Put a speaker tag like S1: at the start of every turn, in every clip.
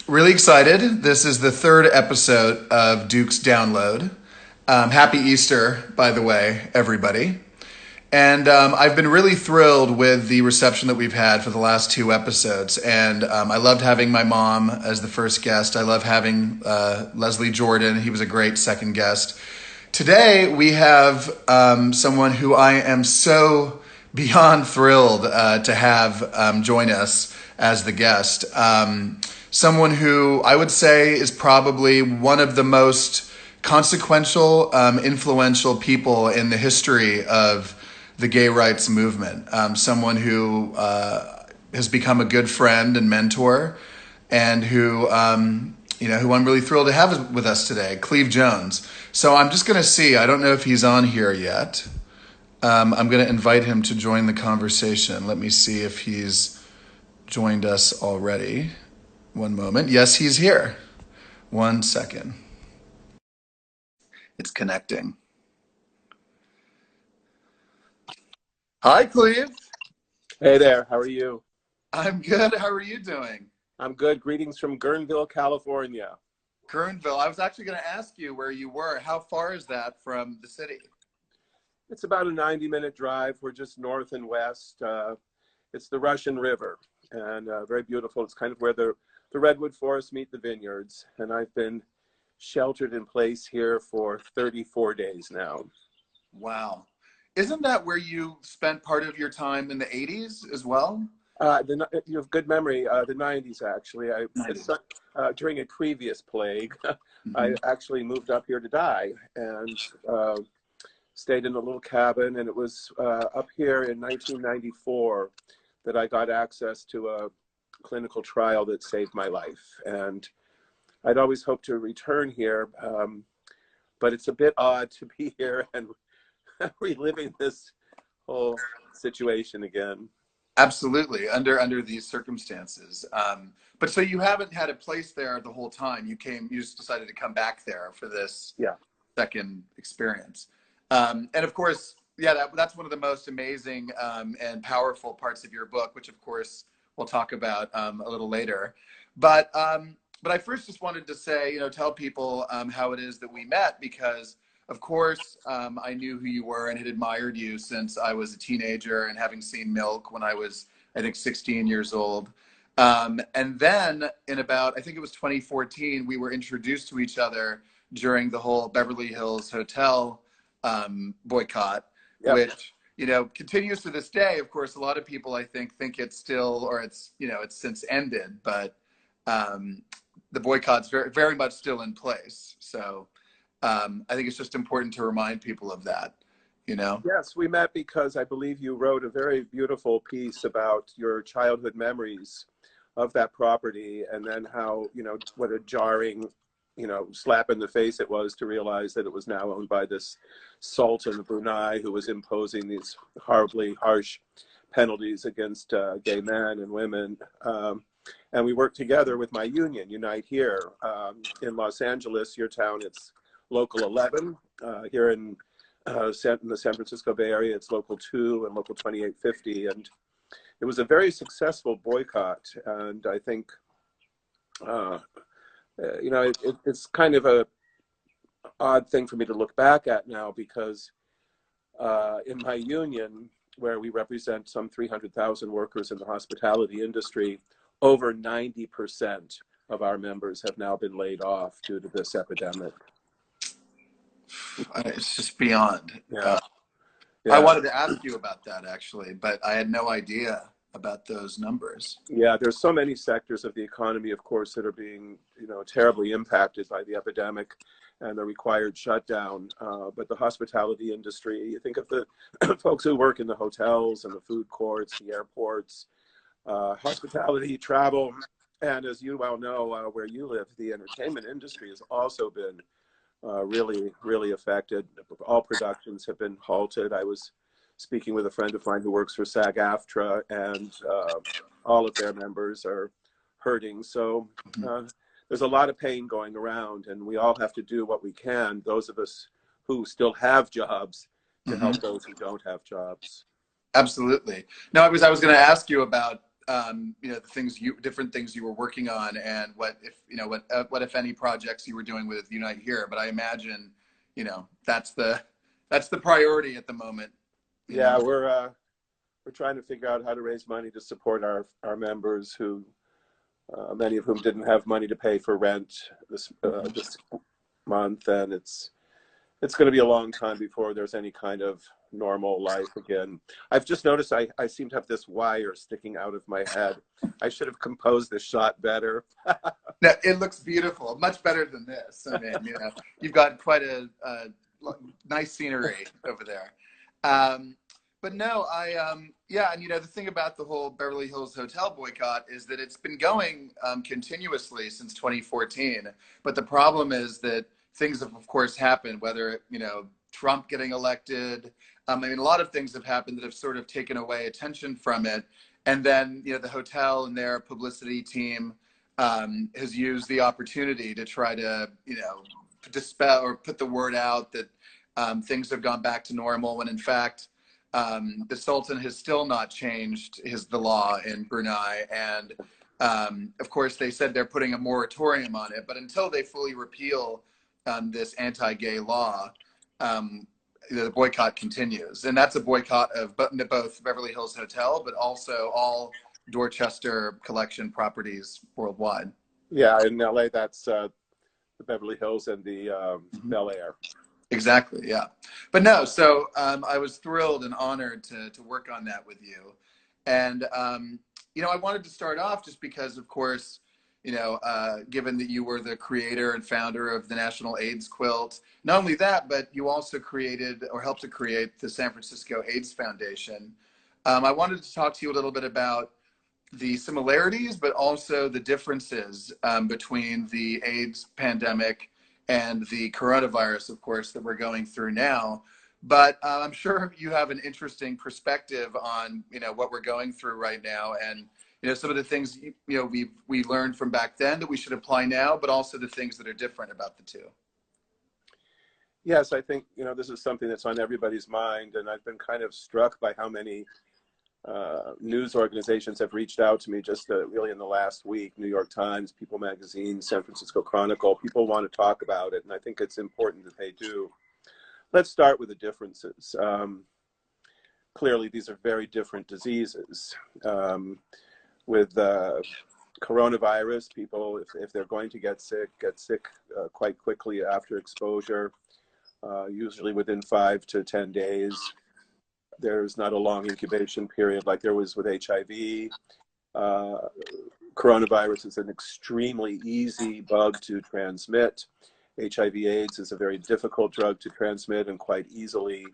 S1: Really excited. This is the third episode of Duke's Download. Happy Easter, by the way, everybody. And I've been really thrilled with the reception that we've had for the last two episodes. And I loved having my mom as the first guest. I love having Leslie Jordan. He was a great second guest. Today, we have someone who I am so beyond thrilled to have join us as the guest. Someone who I would say is probably one of the most consequential, influential people in the history of the gay rights movement. Someone who has become a good friend and mentor, and who who I'm really thrilled to have with us today, Cleve Jones. So I'm just going to see. I don't know if he's on here yet. I'm going to invite him to join the conversation. Let me see if he's joined us already. One moment. Yes, he's here. 1 second. It's connecting. Hi, Cleve.
S2: Hey there, how are you?
S1: I'm good. How are you doing?
S2: I'm good. Greetings from Guerneville, California.
S1: Guerneville. I was actually going to ask you where you were. How far is that from the city?
S2: It's about a 90-minute drive. We're just north and west. It's the Russian River, and very beautiful. It's kind of where the redwood forests meet the vineyards, and I've been sheltered in place here for 34 days now.
S1: Wow. Isn't that where you spent part of your time in the 80s as well?
S2: You have good memory. The 90s, actually. During a previous plague, I actually moved up here to die, and stayed in a little cabin. And it was up here in 1994 that I got access to a clinical trial that saved my life. And I'd always hoped to return here, but it's a bit odd to be here and reliving this whole situation again.
S1: Absolutely, under these circumstances. But so you haven't had a place there the whole time. You just decided to come back there for this second experience. And of course, that's one of the most amazing and powerful parts of your book, which of course we'll talk about a little later. But I first just wanted to say, tell people how it is that we met, because of course, I knew who you were and had admired you since I was a teenager, and having seen Milk when I was, I think, 16 years old. And then in about, I think it was 2014, we were introduced to each other during the whole Beverly Hills Hotel boycott, which, continues to this day. Of course, a lot of people, I think it's still, or it's since ended, but the boycott's very, very much still in place. So I think it's just important to remind people of that,
S2: Yes, we met because I believe you wrote a very beautiful piece about your childhood memories of that property, and then how, what a jarring, slap in the face it was to realize that it was now owned by this Sultan of Brunei, who was imposing these horribly harsh penalties against gay men and women. And we worked together with my union, Unite Here, in Los Angeles, your town. It's Local 11. Here in the San Francisco Bay Area, it's Local 2 and Local 2850. And it was a very successful boycott. And I think, it's kind of a odd thing for me to look back at now, because in my union, where we represent some 300,000 workers in the hospitality industry, over 90% of our members have now been laid off due to this epidemic.
S1: It's just beyond.
S2: Yeah.
S1: I wanted to ask you about that, actually, but I had no idea about those numbers.
S2: Yeah, there's so many sectors of the economy, of course, that are being, terribly impacted by the epidemic and the required shutdown. But the hospitality industry, you think of the folks who work in the hotels and the food courts, the airports, hospitality, travel, and as you well know, where you live, the entertainment industry has also been really, really affected. All productions have been halted. I was speaking with a friend of mine who works for SAG-AFTRA, and all of their members are hurting. So there's a lot of pain going around, and we all have to do what we can, those of us who still have jobs, to help those who don't have jobs.
S1: Absolutely. No, I was going to ask you about the different things you were working on, and what if any projects you were doing with Unite Here. But I imagine, that's the priority at the moment.
S2: Yeah, we're trying to figure out how to raise money to support our members who, many of whom didn't have money to pay for rent this month, and it's going to be a long time before there's any kind of normal life again. I've just noticed I seem to have this wire sticking out of my head. I should have composed this shot better.
S1: No, it looks beautiful, much better than this. I mean, you've got quite a nice scenery over there. But no, yeah, and the thing about the whole Beverly Hills hotel boycott is that it's been going continuously since 2014. But the problem is that things have, of course, happened, whether, Trump getting elected. I mean, a lot of things have happened that have sort of taken away attention from it. And then, the hotel and their publicity team has used the opportunity to try to, dispel or put the word out that things have gone back to normal, when in fact, the Sultan has still not changed the law in Brunei. And of course, they said they're putting a moratorium on it, but until they fully repeal this anti-gay law, the boycott continues. And that's a boycott of both Beverly Hills Hotel, but also all Dorchester collection properties worldwide.
S2: Yeah, in LA, that's the Beverly Hills and the Bel Air.
S1: Exactly, yeah. But no, so I was thrilled and honored to work on that with you. And, I wanted to start off just because, of course, given that you were the creator and founder of the National AIDS Quilt, not only that, but you also created or helped to create the San Francisco AIDS Foundation. I wanted to talk to you a little bit about the similarities, but also the differences between the AIDS pandemic and the coronavirus, of course, that we're going through now. But I'm sure you have an interesting perspective on, what we're going through right now, and some of the things we learned from back then that we should apply now, but also the things that are different about the two.
S2: Yes, I think this is something that's on everybody's mind, and I've been kind of struck by how many news organizations have reached out to me just really in the last week. New York Times, People Magazine, San Francisco Chronicle. People want to talk about it, and I think it's important that they do. Let's start with the differences. Clearly, these are very different diseases. With coronavirus, people, if they're going to get sick quite quickly after exposure, usually within 5 to 10 days. There's not a long incubation period like there was with HIV. Coronavirus is an extremely easy bug to transmit. HIV/AIDS is a very difficult drug to transmit and quite easily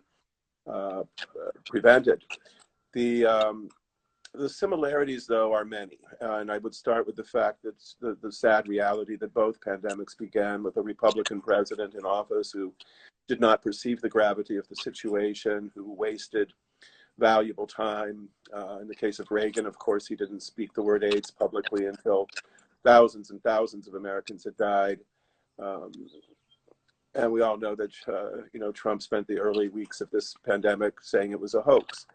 S2: prevented. The similarities, though, are many. And I would start with the fact that the sad reality that both pandemics began with a Republican president in office who did not perceive the gravity of the situation, who wasted valuable time. In the case of Reagan, of course, he didn't speak the word AIDS publicly until thousands and thousands of Americans had died. And we all know that, Trump spent the early weeks of this pandemic saying it was a hoax.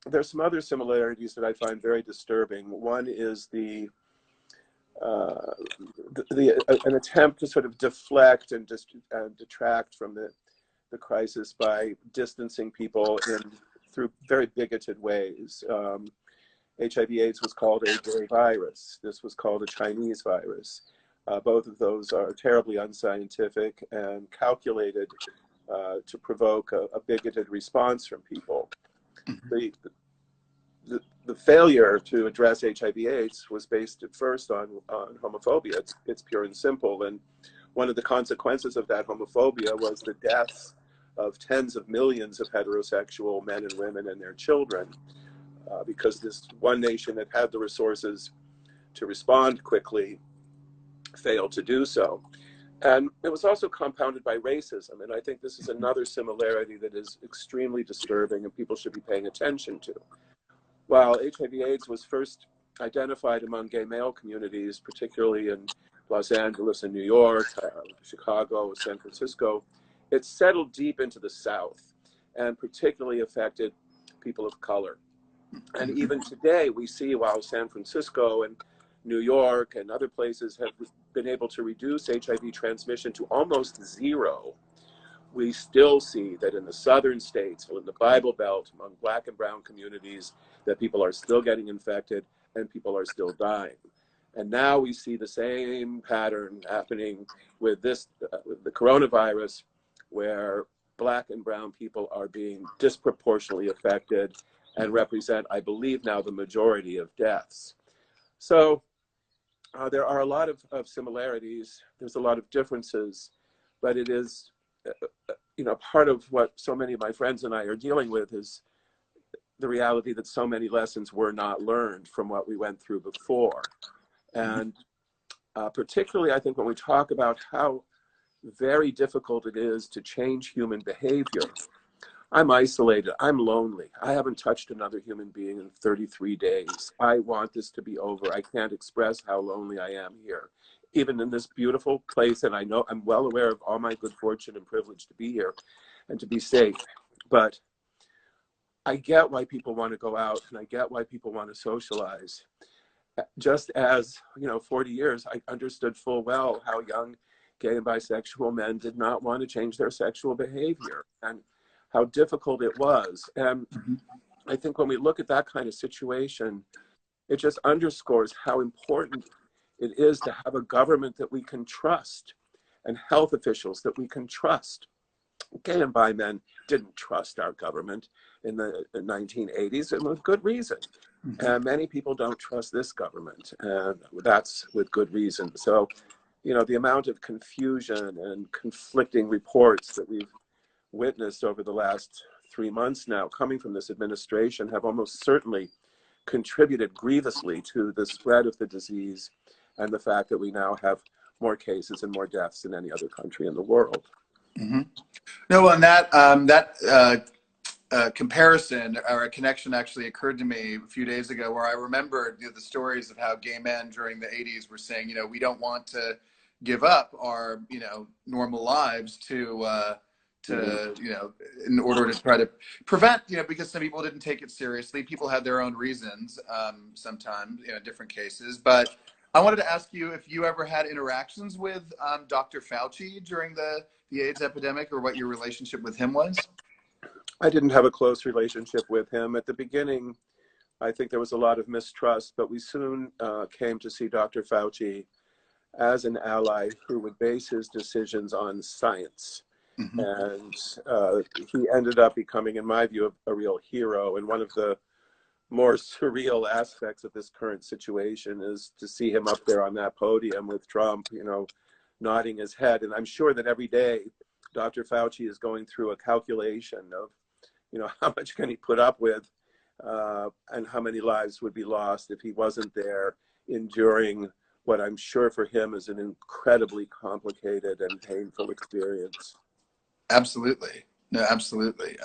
S2: There's some other similarities that I find very disturbing. One is an attempt to sort of deflect and detract from the crisis by distancing people through very bigoted ways. HIV/AIDS was called a gay virus. This was called a Chinese virus. Both of those are terribly unscientific and calculated to provoke a bigoted response from people. The failure to address HIV/AIDS was based at first on homophobia. It's pure and simple. And one of the consequences of that homophobia was the deaths of tens of millions of heterosexual men and women and their children, because this one nation that had the resources to respond quickly failed to do so. And it was also compounded by racism. And I think this is another similarity that is extremely disturbing and people should be paying attention to. While HIV/AIDS was first identified among gay male communities, particularly in Los Angeles and New York, Chicago, San Francisco, it settled deep into the South and particularly affected people of color. And even today, we see while San Francisco and New York and other places have been able to reduce HIV transmission to almost zero, we still see that in the southern states, in the Bible Belt, among Black and brown communities, that people are still getting infected and people are still dying. And now we see the same pattern happening with this, with the coronavirus, where Black and brown people are being disproportionately affected and represent, I believe now, the majority of deaths. So there are a lot of similarities. There's a lot of differences, but it is, part of what so many of my friends and I are dealing with is the reality that so many lessons were not learned from what we went through before. And particularly, I think when we talk about how very difficult it is to change human behavior, I'm isolated, I'm lonely. I haven't touched another human being in 33 days. I want this to be over. I can't express how lonely I am here, even in this beautiful place. And I know I'm well aware of all my good fortune and privilege to be here and to be safe. But I get why people want to go out, and I get why people want to socialize. Just as, 40 years, I understood full well how young gay and bisexual men did not want to change their sexual behavior and how difficult it was. And I think when we look at that kind of situation, it just underscores how important it is to have a government that we can trust and health officials that we can trust. Gay and bi men didn't trust our government in the 1980s, and with good reason. And many people don't trust this government, and that's with good reason. So, the amount of confusion and conflicting reports that we've witnessed over the last 3 months now coming from this administration have almost certainly contributed grievously to the spread of the disease and the fact that we now have more cases and more deaths than any other country in the world.
S1: No, and that comparison or a connection actually occurred to me a few days ago, where I remembered the stories of how gay men during the 80s were saying, we don't want to give up our normal lives to in order to try to prevent, because some people didn't take it seriously. People had their own reasons, sometimes, different cases. But I wanted to ask you if you ever had interactions with Dr. Fauci during the AIDS epidemic, or what your relationship with him was.
S2: I didn't have a close relationship with him. At the beginning, I think there was a lot of mistrust, but we soon came to see Dr. Fauci as an ally who would base his decisions on science. And he ended up becoming, in my view, a real hero. And one of the more surreal aspects of this current situation is to see him up there on that podium with Trump, nodding his head. And I'm sure that every day Dr. Fauci is going through a calculation of, how much can he put up with and how many lives would be lost if he wasn't there enduring what I'm sure for him is an incredibly complicated and painful experience.
S1: Absolutely. No, absolutely.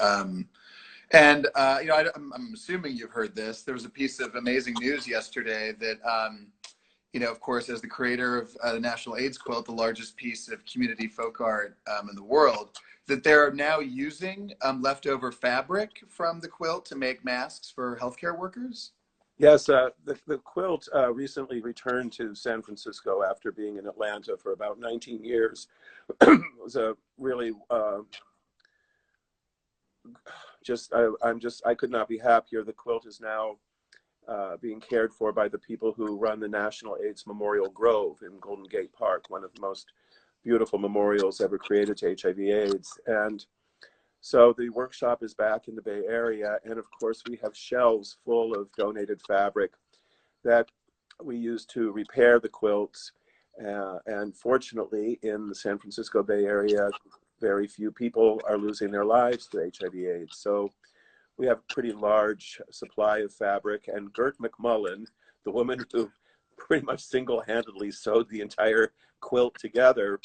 S1: And, I'm assuming you've heard this. There was a piece of amazing news yesterday that, of course, as the creator of the National AIDS Quilt, the largest piece of community folk art in the world, that they're now using leftover fabric from the quilt to make masks for healthcare workers.
S2: Yes, the quilt recently returned to San Francisco after being in Atlanta for about 19 years. It was a really I could not be happier. The quilt is now being cared for by the people who run the National AIDS Memorial Grove in Golden Gate Park, one of the most beautiful memorials ever created to HIV/AIDS. And so the workshop is back in the Bay Area. And of course, we have shelves full of donated fabric that we use to repair the quilts. And fortunately, in the San Francisco Bay Area, very few people are losing their lives to HIV/AIDS. So we have a pretty large supply of fabric. And Gert McMullen, the woman who pretty much single-handedly sewed the entire quilt together,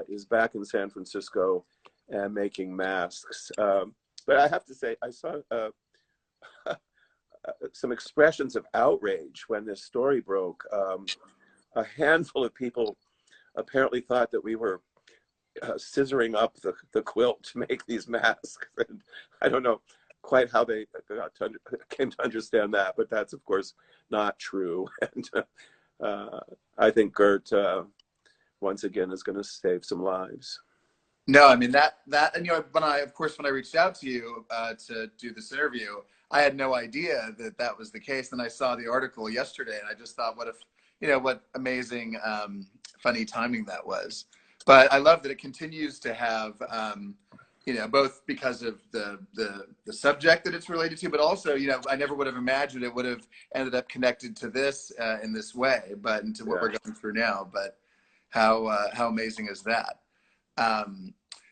S2: is back in San Francisco and making masks. But I have to say, I saw some expressions of outrage when this story broke. A handful of people apparently thought that we were scissoring up the quilt to make these masks. And I don't know quite how they came to understand that, but that's of course not true. And I think Gert once again is going to save some lives.
S1: No, I mean that, and when I reached out to you to do this interview, I had no idea that that was the case. Then I saw the article yesterday, and I just thought, what amazing, funny timing that was. But I love that it continues to have, both because of the subject that it's related to, but also, I never would have imagined it would have ended up connected to this in this way, but into what we're going through now. But how amazing is that?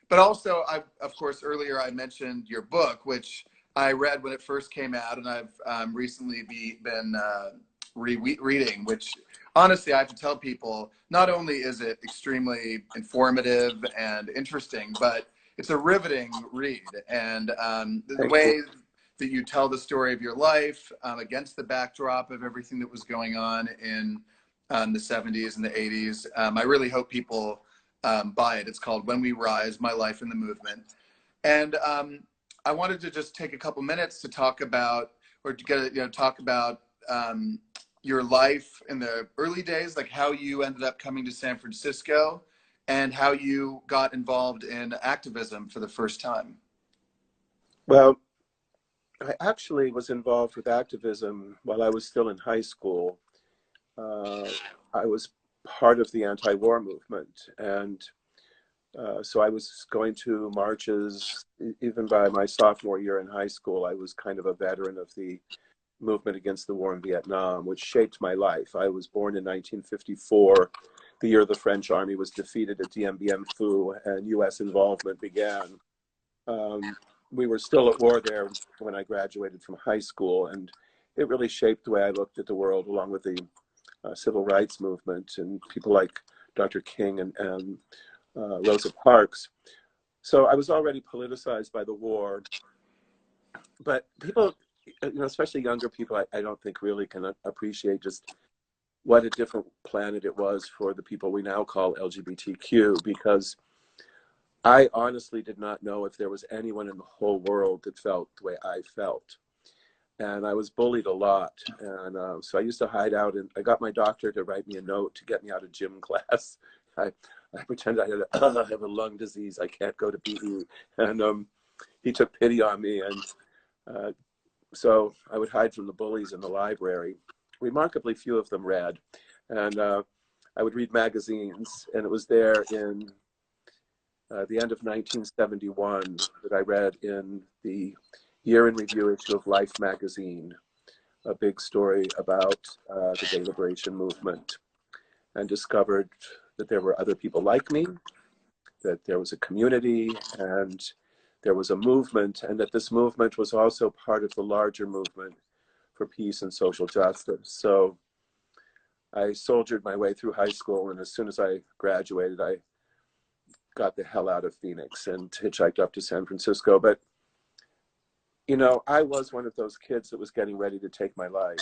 S1: But also, of course, earlier I mentioned your book, which I read when it first came out, and I've recently been rereading, which honestly, I have to tell people, not only is it extremely informative and interesting, but it's a riveting read. And the way that you tell the story of your life against the backdrop of everything that was going on in the 70s and the 80s, I really hope people buy it. It's called When We Rise, My Life in the Movement. And I wanted to just take a couple minutes to talk about, your life in the early days, like how you ended up coming to San Francisco and how you got involved in activism for the first time.
S2: Well, I actually was involved with activism while I was still in high school. I was part of the anti-war movement, and so I was going to marches even by my sophomore year in high school. I was kind of a veteran of the movement against the war in Vietnam, which shaped my life. I was born in 1954, the year the French army was defeated at Dien Bien Phu and U.S. involvement began. We were still at war there when I graduated from high school, and it really shaped the way I looked at the world, along with the civil rights movement and people like Dr. King and Rosa Parks. So I was already politicized by the war, but people, especially younger people, I don't think really can appreciate just what a different planet it was for the people we now call LGBTQ, because I honestly did not know if there was anyone in the whole world that felt the way I felt. And I was bullied a lot. And so I used to hide out, and I got my doctor to write me a note to get me out of gym class. I pretended I have a lung disease. I can't go to PE. And he took pity on me. And so I would hide from the bullies in the library. Remarkably few of them read. And I would read magazines. And it was there in the end of 1971 that I read in the Year in Review issue of Life magazine, a big story about the gay liberation movement, and discovered that there were other people like me, that there was a community, and there was a movement, and that this movement was also part of the larger movement for peace and social justice. So I soldiered my way through high school, and as soon as I graduated, I got the hell out of Phoenix and hitchhiked up to San Francisco. But I was one of those kids that was getting ready to take my life.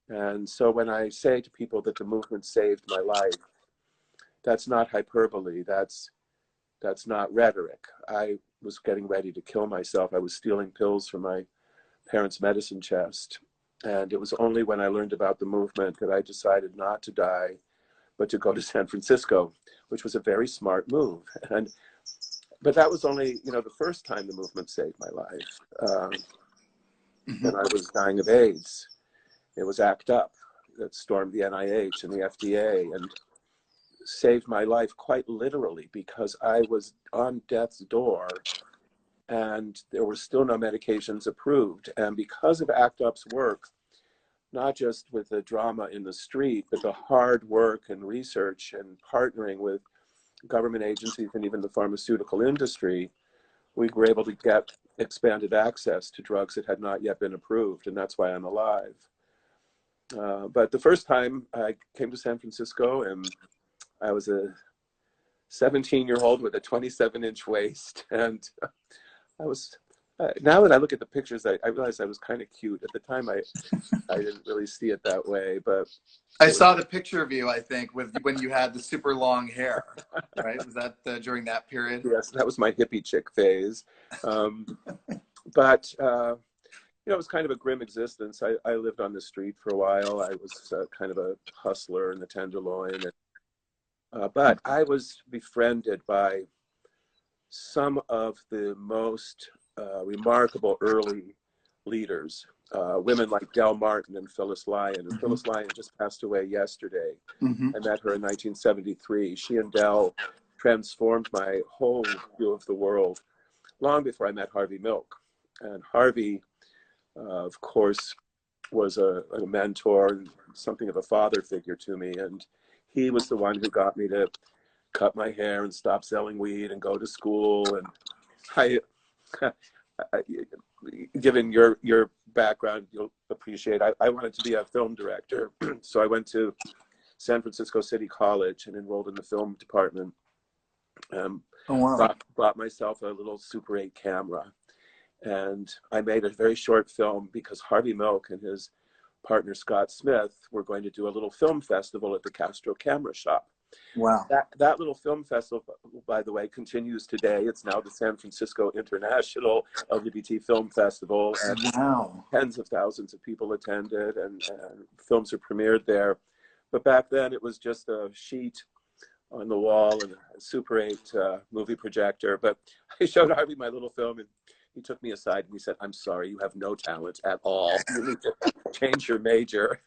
S2: And so when I say to people that the movement saved my life, that's not hyperbole. That's not rhetoric. I was getting ready to kill myself. I was stealing pills from my parents' medicine chest. And it was only when I learned about the movement that I decided not to die, but to go to San Francisco, which was a very smart move. But that was only, the first time the movement saved my life. When I was dying of AIDS, it was ACT UP that stormed the NIH and the FDA and saved my life quite literally, because I was on death's door and there were still no medications approved. And because of ACT UP's work, not just with the drama in the street, but the hard work and research and partnering with government agencies and even the pharmaceutical industry, we were able to get expanded access to drugs that had not yet been approved, and that's why I'm alive. But the first time I came to San Francisco, and I was a 17-year-old with a 27-inch waist, and I was, now that I look at the pictures, I realize I was kind of cute. At the time, I didn't really see it that way, but
S1: I saw the picture of you, I think, when you had the super long hair, right? Was that during that period?
S2: Yes, that was my hippie chick phase. But it was kind of a grim existence. I lived on the street for a while. I was kind of a hustler in the Tenderloin. But I was befriended by some of the most remarkable early leaders, women like Del Martin and Phyllis Lyon. And Phyllis Lyon just passed away yesterday. I met her in 1973. She and Del transformed my whole view of the world long before I met Harvey Milk. And Harvey, of course, was a mentor and something of a father figure to me. And he was the one who got me to cut my hair and stop selling weed and go to school. And I given your background, you'll appreciate, I wanted to be a film director. So I went to San Francisco City College and enrolled in the film department. Oh, wow. Bought myself a little Super 8 camera. And I made a very short film because Harvey Milk and his partner Scott Smith were going to do a little film festival at the Castro Camera Shop. Wow. That little film festival, by the way, continues today. It's now the San Francisco International LGBT Film Festival. And wow. Tens of thousands of people attended, and films are premiered there. But back then it was just a sheet on the wall and a Super 8 movie projector. But I showed Harvey my little film, and he took me aside and he said, "I'm sorry, you have no talent at all. You need to change your major."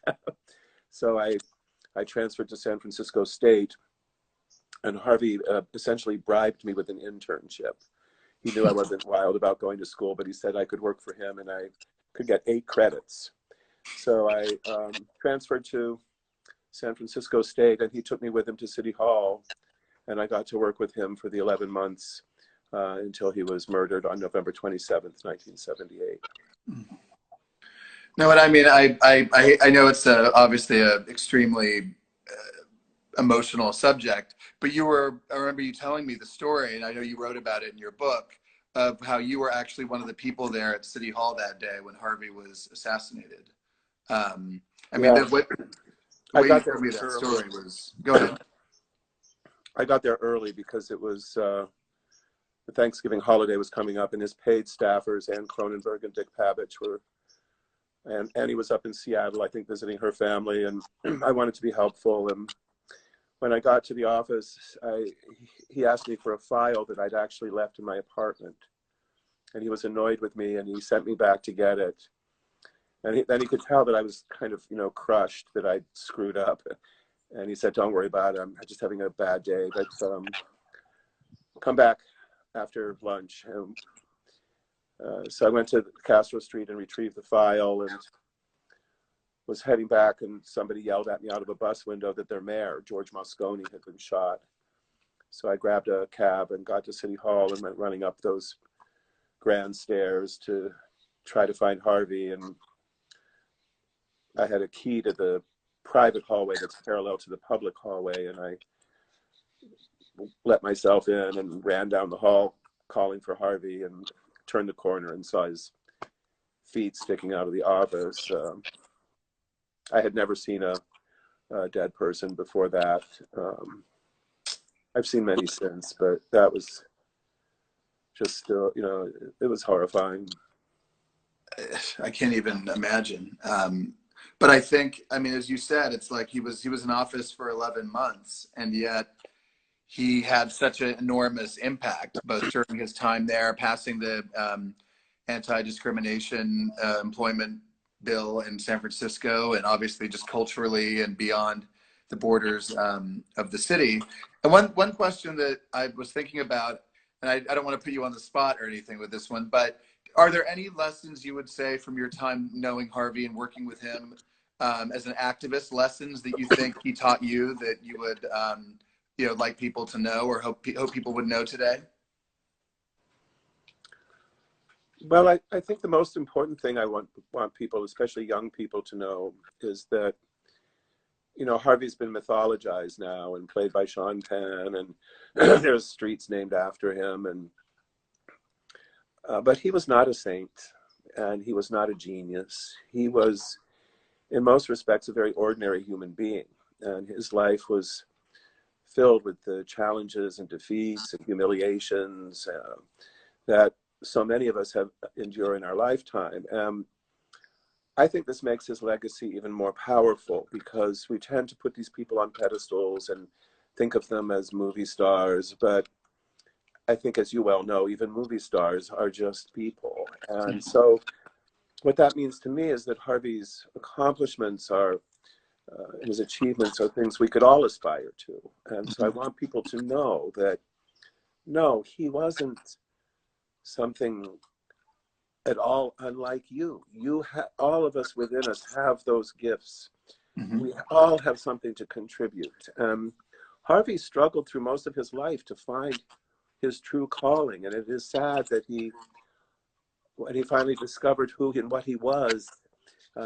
S2: So I transferred to San Francisco State, and Harvey essentially bribed me with an internship. He knew I wasn't wild about going to school, but he said I could work for him and I could get 8 credits. So I transferred to San Francisco State, and he took me with him to City Hall, and I got to work with him for the 11 months until he was murdered on November 27th, 1978.
S1: No, what I mean, I know it's obviously an extremely emotional subject, but I remember you telling me the story, and I know you wrote about it in your book, of how you were actually one of the people there at City Hall that day when Harvey was assassinated. I mean, what
S2: I got
S1: you
S2: there
S1: told me that story was, go ahead.
S2: I got there early because it was the Thanksgiving holiday was coming up, and his paid staffers, Ann Cronenberg and Dick Pavich, were, and Annie was up in Seattle, I think, visiting her family, and I wanted to be helpful. And when I got to the office, he asked me for a file that I'd actually left in my apartment, and he was annoyed with me, and he sent me back to get it. And then he could tell that I was kind of, crushed, that I'd screwed up. And he said, "Don't worry about it. I'm just having a bad day. But come back after lunch." So I went to Castro Street and retrieved the file and was heading back, and somebody yelled at me out of a bus window that their mayor, George Moscone, had been shot. So I grabbed a cab and got to City Hall and went running up those grand stairs to try to find Harvey. And I had a key to the private hallway that's parallel to the public hallway, and I let myself in and ran down the hall calling for Harvey, and turned the corner and saw his feet sticking out of the office. I had never seen a dead person before that. I've seen many since, but that was just, it was horrifying.
S1: I can't even imagine. But I think, I mean, as you said, it's like he was in office for 11 months, and yet he had such an enormous impact, both during his time there, passing the anti-discrimination employment bill in San Francisco, and obviously just culturally and beyond the borders of the city. And one question that I was thinking about, and I don't want to put you on the spot or anything with this one, but are there any lessons you would say from your time knowing Harvey and working with him as an activist, lessons that you think he taught you that you would like people to know, or hope people would know today?
S2: Well, I think the most important thing I want people, especially young people, to know is that, Harvey's been mythologized now and played by Sean Penn, and there's streets named after him. And but he was not a saint, and he was not a genius. He was, in most respects, a very ordinary human being, and his life was filled with the challenges and defeats and humiliations that so many of us have endured in our lifetime. I think this makes his legacy even more powerful because we tend to put these people on pedestals and think of them as movie stars, but I think, as you well know, even movie stars are just people. And so what that means to me is that Harvey's accomplishments are, his achievements are things we could all aspire to. And so I want people to know that, no, he wasn't something at all unlike you. All of us within us have those gifts. We all have something to contribute. Harvey struggled through most of his life to find his true calling, and it is sad that when he finally discovered who and what he was,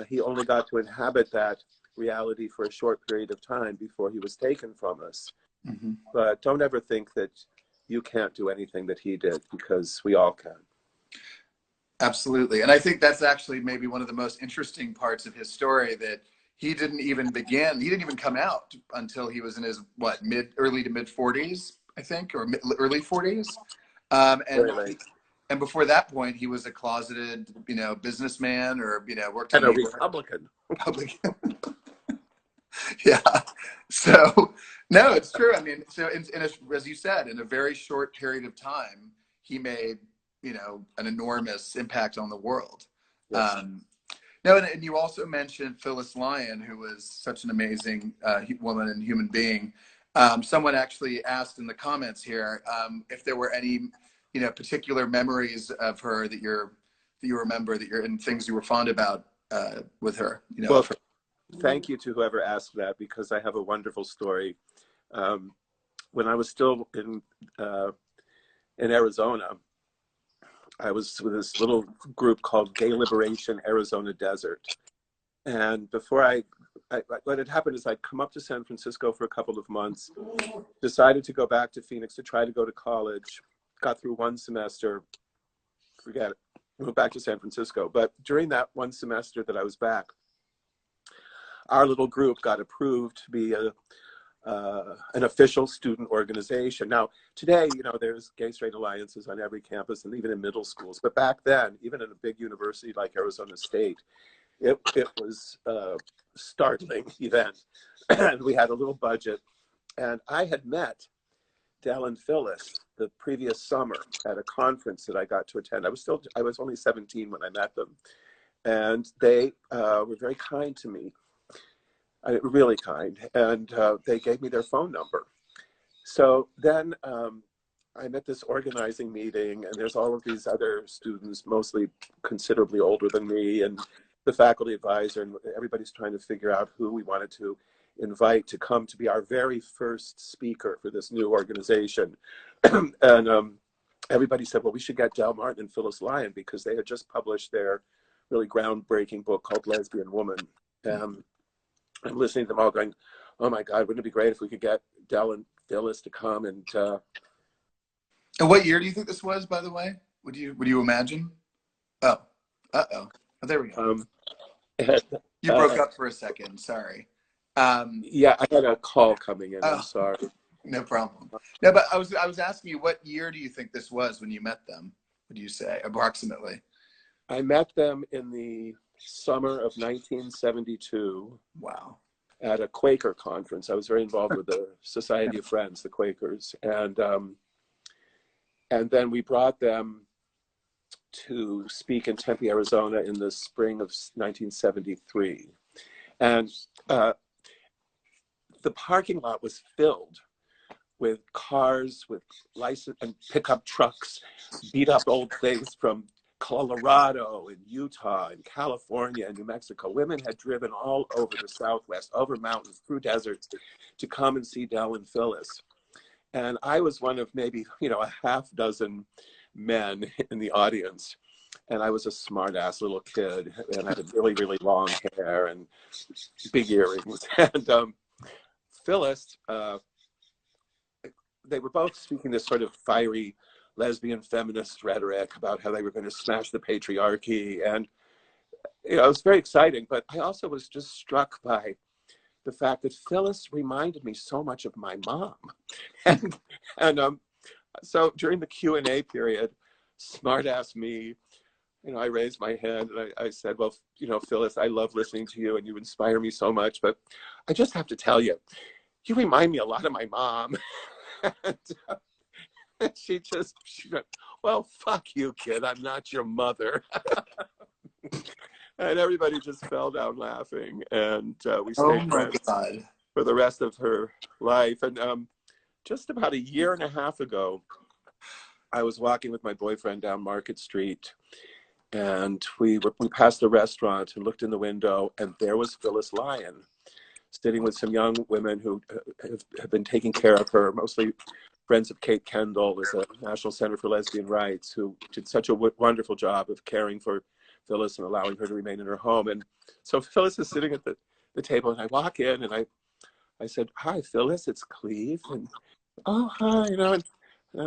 S2: he only got to inhabit that reality for a short period of time before he was taken from us. But don't ever think that you can't do anything that he did, because we all can.
S1: Absolutely. And I think that's actually maybe one of the most interesting parts of his story, that he didn't even come out until he was in his, early to mid 40s, I think, or early 40s. And before that point, he was a closeted, businessman, or, worked on
S2: a Republican.
S1: Yeah. So, no, it's true. I mean, so as you said, in a very short period of time, he made, an enormous impact on the world.
S2: Yes.
S1: No, and you also mentioned Phyllis Lyon, who was such an amazing woman and human being. Someone actually asked in the comments here if there were any, particular memories of her that you remember, and things you were fond about with her.
S2: Well, thank you to whoever asked that, because I have a wonderful story. When I was still in Arizona, I was with this little group called Gay Liberation Arizona Desert. And before what had happened is I'd come up to San Francisco for a couple of months, decided to go back to Phoenix to try to go to college, got through one semester, forget it, went back to San Francisco. But during that one semester that I was back, our little group got approved to be an official student organization. Now, today, there's gay-straight alliances on every campus and even in middle schools. But back then, even in a big university like Arizona State, it was a startling event. And we had a little budget. And I had met Del and Phyllis the previous summer at a conference that I got to attend. I was only 17 when I met them. And they were very kind to me. Really kind, and they gave me their phone number. So then I'm at this organizing meeting, and there's all of these other students, mostly considerably older than me, and the faculty advisor, and everybody's trying to figure out who we wanted to invite to come to be our very first speaker for this new organization. And everybody said, well, we should get Del Martin and Phyllis Lyon, because they had just published their really groundbreaking book called Lesbian Woman. I'm listening to them all going, oh my God, wouldn't it be great if we could get Del and Phyllis to come? And
S1: what year do you think this was, by the way? Would you imagine? Oh, there we go. You broke up for a second. Sorry.
S2: Yeah, I had a call coming in. I'm sorry.
S1: No problem. No, but I was asking you, what year do you think this was when you met them? Would you say approximately?
S2: I met them in the summer of 1972.
S1: Wow.
S2: At a Quaker conference. I was very involved with the Society of Friends, the Quakers, and then we brought them to speak in Tempe, Arizona in the spring of 1973. And the parking lot was filled with cars, with license and pickup trucks, beat up old things from Colorado and Utah and California and New Mexico. Women had driven all over the Southwest, over mountains, through deserts, to come and see Del and Phyllis. And I was one of maybe, a half dozen men in the audience. And I was a smart-ass little kid, and I had really, really long hair and big earrings. And Phyllis, they were both speaking this sort of fiery lesbian feminist rhetoric about how they were going to smash the patriarchy. And, it was very exciting. But I also was just struck by the fact that Phyllis reminded me so much of my mom. And so during the Q&A period, smart ass me. I raised my hand and I said, well, Phyllis, I love listening to you and you inspire me so much, but I just have to tell you, you remind me a lot of my mom. And she went, well, fuck you, kid. I'm not your mother. And everybody just fell down laughing. And we stayed friends for the rest of her life. And just about a year and a half ago, I was walking with my boyfriend down Market Street. And we passed a restaurant and looked in the window, and there was Phyllis Lyon sitting with some young women who have been taking care of her, mostly friends of Kate Kendall, is a National Center for Lesbian Rights, who did such a wonderful job of caring for Phyllis and allowing her to remain in her home. And so Phyllis is sitting at the table, and I walk in, and I said, hi, Phyllis, it's Cleve. And, oh, hi, and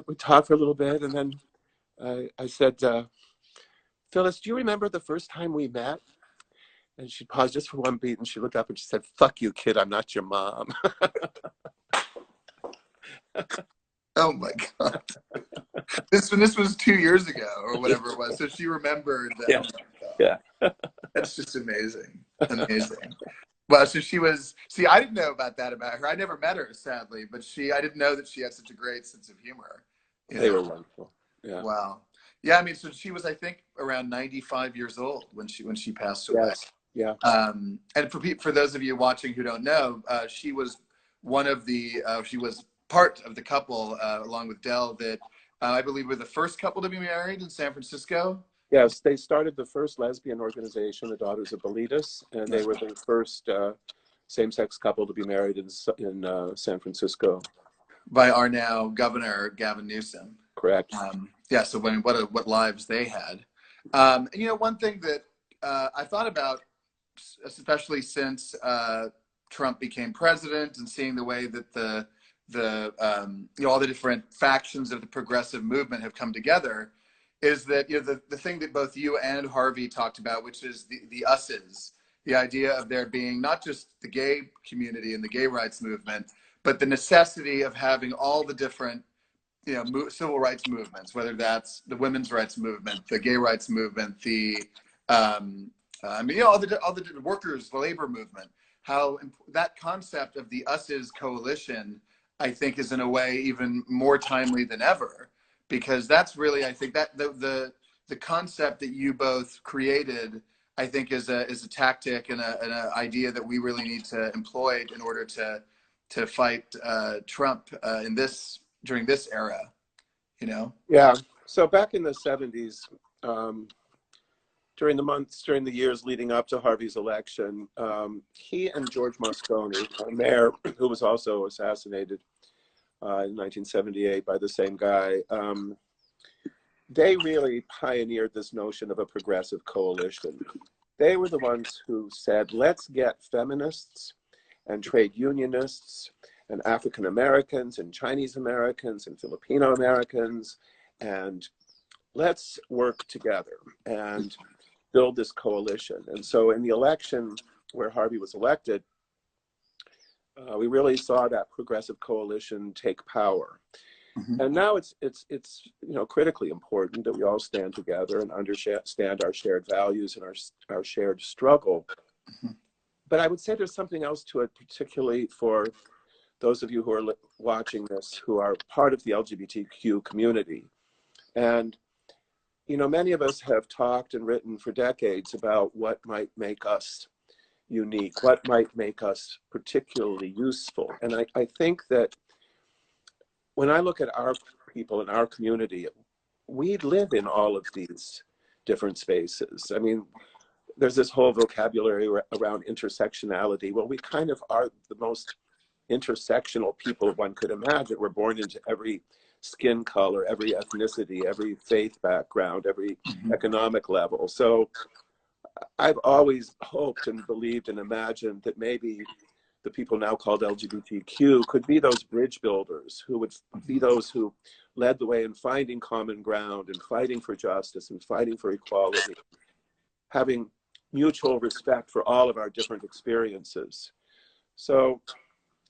S2: we talked for a little bit, and then I said, Phyllis, do you remember the first time we met? And she paused just for one beat, and she looked up and she said, fuck you, kid, I'm not your mom.
S1: Oh my God. This was 2 years ago or whatever it was. So she remembered that.
S2: Yeah.
S1: Oh
S2: Yeah.
S1: That's just amazing. Amazing. Well, so she was, see, I didn't know about that about her. I never met her, sadly, but I didn't know that she had such a great sense of humor.
S2: They were wonderful. Yeah.
S1: Wow. Yeah, I mean, so she was, I think, around 95 years old when she passed away.
S2: Yes. Yeah.
S1: And for those of you watching who don't know, she was she was part of the couple, along with Dell, that I believe were the first couple to be married in San Francisco.
S2: Yes, they started the first lesbian organization, the Daughters of Bilitis, and they were the first same-sex couple to be married in San Francisco.
S1: By our now governor, Gavin Newsom.
S2: Correct.
S1: Yeah, so what lives they had. One thing that I thought about, especially since Trump became president, and seeing the way that all the different factions of the progressive movement have come together, is that the thing that both you and Harvey talked about, which is the us's, the idea of there being not just the gay community and the gay rights movement, but the necessity of having all the different civil rights movements, whether that's the women's rights movement, the gay rights movement, all the workers, the labor movement, how that concept of the us's coalition, I think, is in a way even more timely than ever, because that's really, I think, that the concept that you both created, I think, is a tactic and an idea that we really need to employ in order to fight Trump during this era,
S2: Yeah. So back in the 70s, during the years leading up to Harvey's election, he and George Moscone, a mayor who was also assassinated in 1978 by the same guy, they really pioneered this notion of a progressive coalition. They were the ones who said, let's get feminists and trade unionists and African Americans and Chinese Americans and Filipino Americans, and let's work together and build this coalition. And so in the election where Harvey was elected, we really saw that progressive coalition take power. Mm-hmm. And now it's critically important that we all stand together and understand our shared values and our shared struggle. Mm-hmm. But I would say there's something else to it, particularly for those of you who are watching this, who are part of the LGBTQ community. And, many of us have talked and written for decades about what might make us unique, what might make us particularly useful. And I think that when I look at our people in our community, we live in all of these different spaces. I mean, there's this whole vocabulary around intersectionality. Well, we kind of are the most intersectional people one could imagine. We're born into every skin color, every ethnicity, every faith background, every economic level. So I've always hoped and believed and imagined that maybe the people now called LGBTQ could be those bridge builders, who would be those who led the way in finding common ground and fighting for justice and fighting for equality, having mutual respect for all of our different experiences. So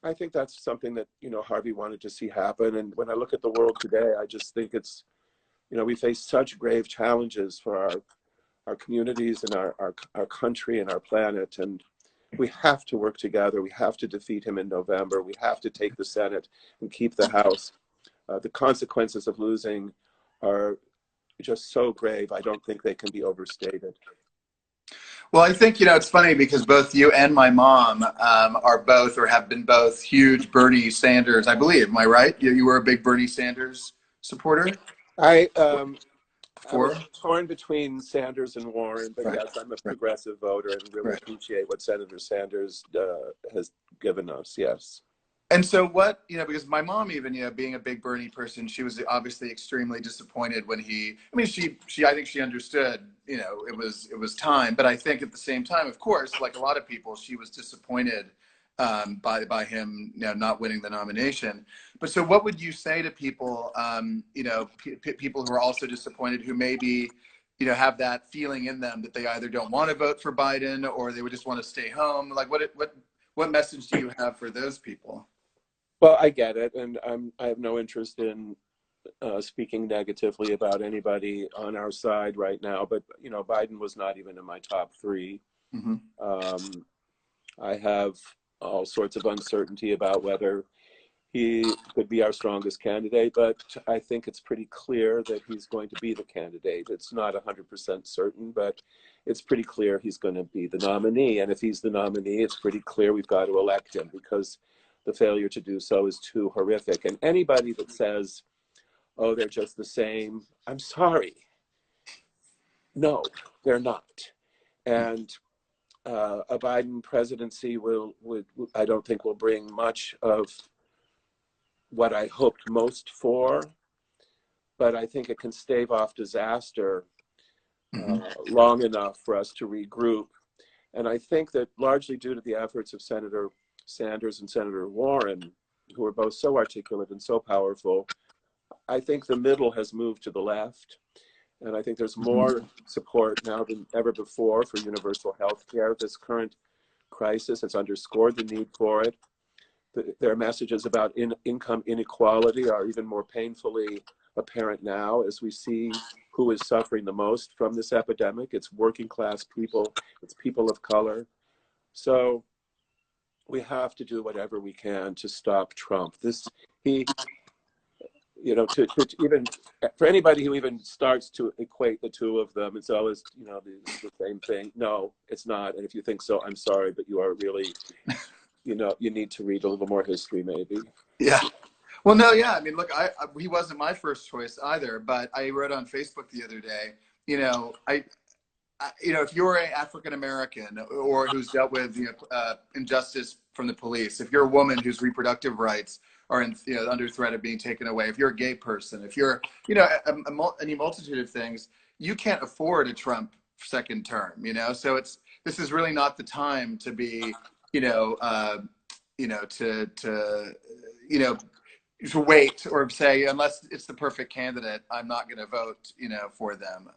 S2: I think that's something that, Harvey wanted to see happen. And when I look at the world today, I just think it's we face such grave challenges for our communities and our country and our planet. And we have to work together. We have to defeat him in November. We have to take the Senate and keep the House. The consequences of losing are just so grave. I don't think they can be overstated.
S1: Well, I think, it's funny because both you and my mom are both, or have been both, huge Bernie Sanders, I believe. Am I right? You were a big Bernie Sanders supporter?
S2: I
S1: For?
S2: was torn between Sanders and Warren, but yes, I'm a progressive voter and really appreciate what Senator Sanders has given us, yes.
S1: And so what, because my mom even, being a big Bernie person, she was obviously extremely disappointed when I think she understood, it was time. But I think at the same time, of course, like a lot of people, she was disappointed by him, not winning the nomination. But so what would you say to people, people who are also disappointed, who maybe, have that feeling in them that they either don't want to vote for Biden or they would just want to stay home? Like what message do you have for those people?
S2: Well, I get it, and I have no interest in speaking negatively about anybody on our side right now. But Biden was not even in my top three. Mm-hmm. I have all sorts of uncertainty about whether he could be our strongest candidate, but I think it's pretty clear that he's going to be the candidate. It's not 100% certain, but it's pretty clear he's going to be the nominee. And if he's the nominee, it's pretty clear we've got to elect him, because the failure to do so is too horrific. And anybody that says, oh, they're just the same, I'm sorry. No, they're not. And a Biden presidency I don't think will bring much of what I hoped most for, but I think it can stave off disaster long enough for us to regroup. And I think that largely due to the efforts of Senator Sanders and Senator Warren, who are both so articulate and so powerful, I think the middle has moved to the left. And I think there's more support now than ever before for universal health care. This current crisis has underscored the need for it. Their messages about income inequality are even more painfully apparent now as we see who is suffering the most from this epidemic. It's working class people, it's people of color. So we have to do whatever we can to stop Trump. To even, for anybody who even starts to equate the two of them, it's always, the same thing. No, it's not. And if you think so, I'm sorry, but you are really, you need to read a little more history, maybe.
S1: Yeah. Well, no, yeah. I mean, look, he wasn't my first choice either, but I wrote on Facebook the other day, if you're an African American or who's dealt with injustice from the police, if you're a woman whose reproductive rights are under threat of being taken away, if you're a gay person, if you're any multitude of things, you can't afford a Trump second term. So this is really not the time to be to wait or say, unless it's the perfect candidate, I'm not going to vote for them.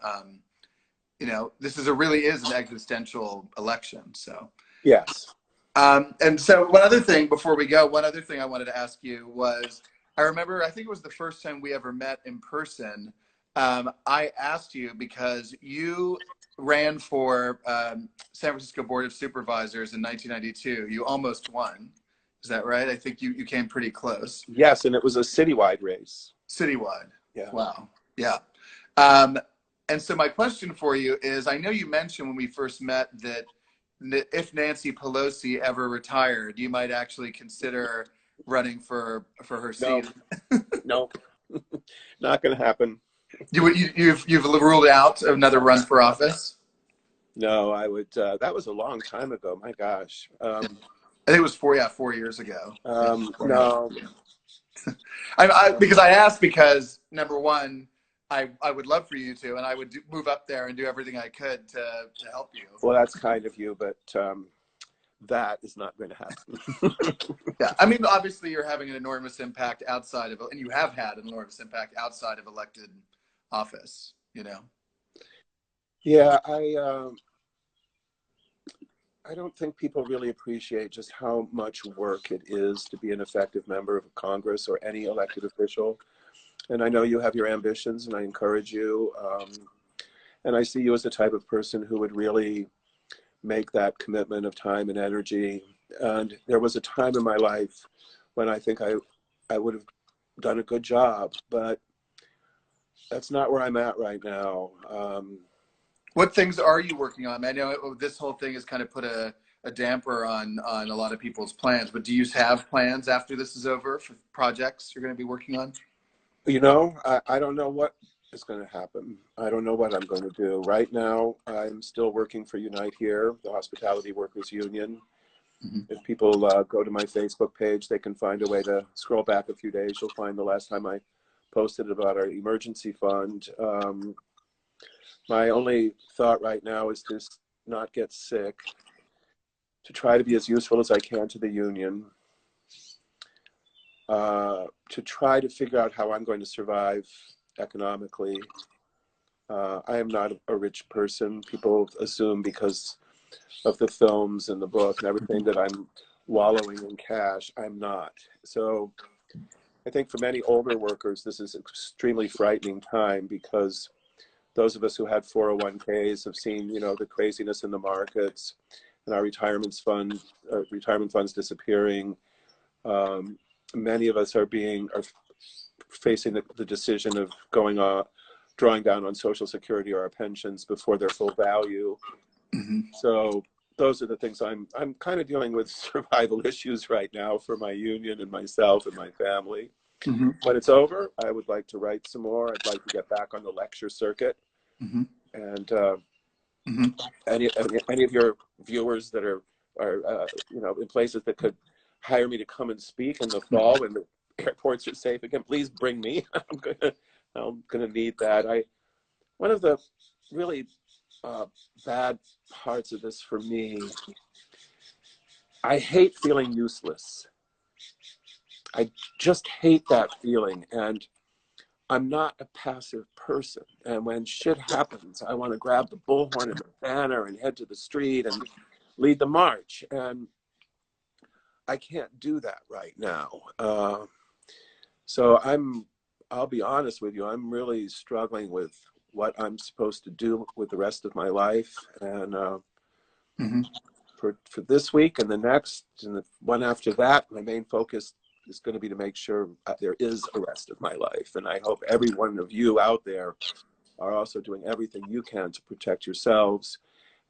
S1: This really is an existential election. So
S2: yes.
S1: And so one other thing I wanted to ask you was, I remember, I think it was the first time we ever met in person. I asked you because you ran for San Francisco Board of Supervisors in 1992. You almost won. Is that right? I think you came pretty close.
S2: Yes, and it was a citywide race.
S1: Citywide.
S2: Yeah.
S1: Wow. Yeah. And so my question for you is, I know you mentioned when we first met that if Nancy Pelosi ever retired, you might actually consider running for her seat.
S2: No, not going to happen.
S1: You've ruled out another run for office?
S2: No, I would. That was a long time ago. My gosh.
S1: I think it was 4 years ago.
S2: No.
S1: Because I asked because, number one, I would love for you to, and I would move up there and do everything I could to help you.
S2: Well, that's kind of you, but that is not going to happen.
S1: Yeah, I mean, obviously you're having an enormous impact outside of, and you have had an enormous impact outside of elected office,
S2: Yeah, I don't think people really appreciate just how much work it is to be an effective member of Congress or any elected official. And I know you have your ambitions, and I encourage you. And I see you as the type of person who would really make that commitment of time and energy. And there was a time in my life when I think I would have done a good job, but that's not where I'm at right now.
S1: What things are you working on? I know this whole thing has kind of put a damper on a lot of people's plans, but do you have plans after this is over for projects you're going to be working on?
S2: You know, I don't know what is going to happen. I don't know what I'm going to do. Right now, I'm still working for Unite Here, the Hospitality Workers Union.
S1: Mm-hmm.
S2: If people go to my Facebook page, they can find a way to scroll back a few days. You'll find the last time I posted about our emergency fund. My only thought right now is to not get sick, to try to be as useful as I can to the union, to try to figure out how I'm going to survive economically. I am not a rich person. People assume because of the films and the book and everything that I'm wallowing in cash. I'm not. So I think for many older workers, this is an extremely frightening time, because those of us who had 401ks have seen, you know, the craziness in the markets and our retirement funds disappearing. Many of us are facing the decision of drawing down on Social Security or our pensions before their full value.
S1: Mm-hmm.
S2: So those are the things I'm kind of dealing with, survival issues right now for my union and myself and my family.
S1: Mm-hmm.
S2: When it's over, I would like to write some more. I'd like to get back on the lecture circuit.
S1: Mm-hmm.
S2: And
S1: Mm-hmm.
S2: any of your viewers that are you know, in places that could hire me to come and speak in the fall when the airports are safe again, please bring me. I'm gonna need that. One of the really bad parts of this for me, I hate feeling useless. I just hate that feeling, and I'm not a passive person. And when shit happens, I want to grab the bullhorn and the banner and head to the street and lead the march. And I can't do that right now. So I'll be honest with you, I'm really struggling with what I'm supposed to do with the rest of my life. And
S1: Mm-hmm.
S2: for this week and the next and the one after that, my main focus is going to be to make sure there is a rest of my life. And I hope every one of you out there are also doing everything you can to protect yourselves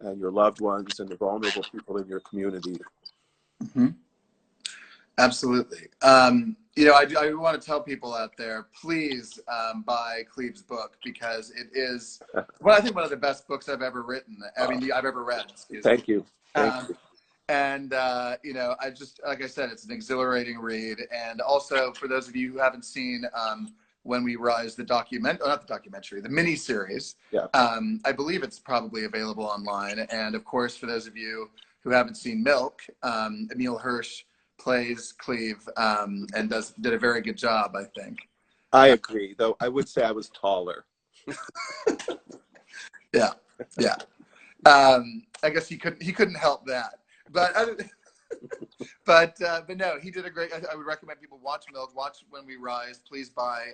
S2: and your loved ones and the vulnerable people in your community.
S1: Mm-hmm. Absolutely. You know, I want to tell people out there, please buy Cleve's book, because it is, well, I think one of the best books I've ever written. I mean, I've ever read. Excuse me.
S2: Thank you. Thank you.
S1: And, you know, like I said, it's an exhilarating read. And also, for those of you who haven't seen When We Rise, not the documentary, the miniseries,
S2: Yeah.
S1: I believe it's probably available online. And of course, for those of you who haven't seen Milk, Emil Hirsch plays Cleve and did a very good job, I think.
S2: I agree, though I would say I was taller.
S1: Yeah. I guess he couldn't help that. But no, he did a great. I would recommend people watch Milk, watch When We Rise. Please buy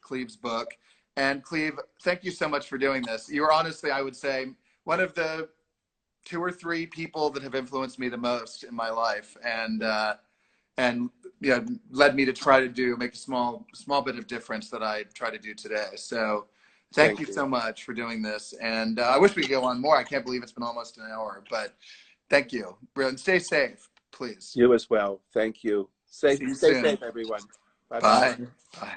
S1: Cleve's book. And Cleve, thank you so much for doing this. You are honestly, I would say, one of the 2 or 3 people that have influenced me the most in my life, and you know, led me to try to make a small bit of difference that I try to do today. So thank you so much for doing this. And I wish we could go on more. I can't believe it's been almost an hour, but thank you. And stay safe, please.
S2: You as well. Thank you. Stay safe, everyone. Bye-bye.
S1: Bye.